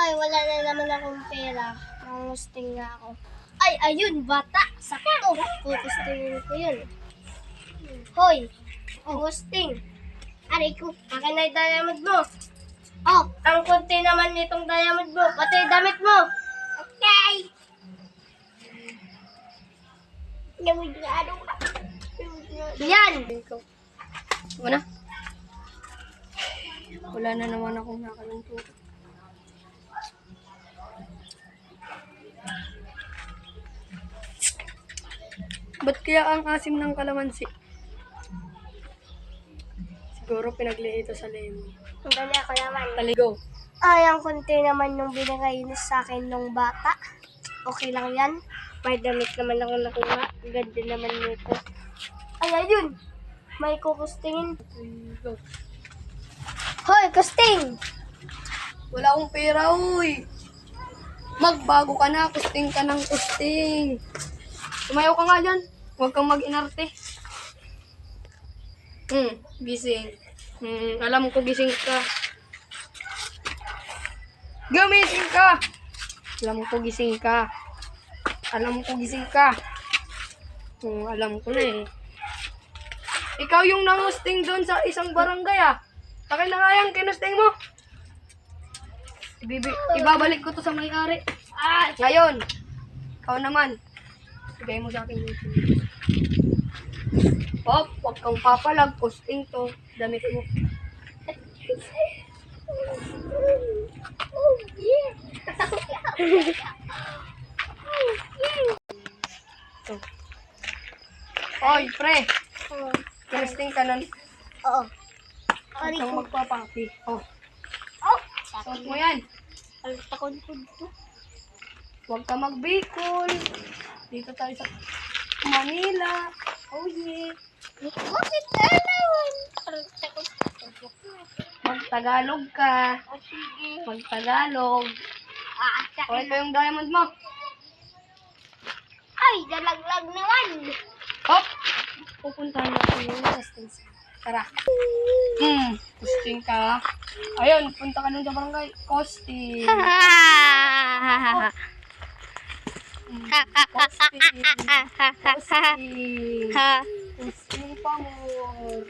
Ay, wala na naman akong pera. Mangusting nga ako. Ay, ayun, bata. Sakto. Kukustingin ko yun. Hoy, gusting. Aray ko, akin na yung diamond mo. Oh, ang konti naman nitong diamond mo. Pati yung damit mo. Okay. Yan. Wala. Wala na naman akong nakalungto. Ba't kaya ang asim ng kalamansi? Siguro pinaglihi ito sa lemon. Ang dali ako naman. Taligo. Ay, ang konti naman yung binigay niya sa akin nung bata. Okay lang yan. May damit naman ako nakuha. Ganda naman nito. Ay, ayun. May kukustingin. Taligo. Hoy, kusting! Wala akong pera, uy. Magbago ka na, kusting ka ng kusting. Tumayo ka nga dyan. Huwag kang mag-inarte. Gising. Alam ko gising ka. Gumising ka! Alam ko gising ka. Alam ko gising ka. Alam ko na eh. Ikaw yung nangusting doon sa isang barangay ah. Akin na nga yung kinusting mo. Ibabalik ko to sa may-ari. Ngayon, ikaw naman. Bigay mo sa akin dito. Pop, huwag kang papalag. Kusting to. Damit mo. Ito. Oy, pre. Kusting ka nun. Oo. Huwag kang magpapaki. Oh, Oh! suot mo yan. Takon ko to. Huwag ka magbikol. Dito tayo sa Manila. Oh yeah. Bakit naman? Takot ko. Magtagalog ka. O sige. Magtagalog. O, ito yung diamond mo. Ay, dalaglag naman. Hop! Pupuntahan natin yung testing center. Tara. Kusting ka. Ayun, punta ka nun sa barangay. Kusting. Kusting. Kusting. Kusting pa more.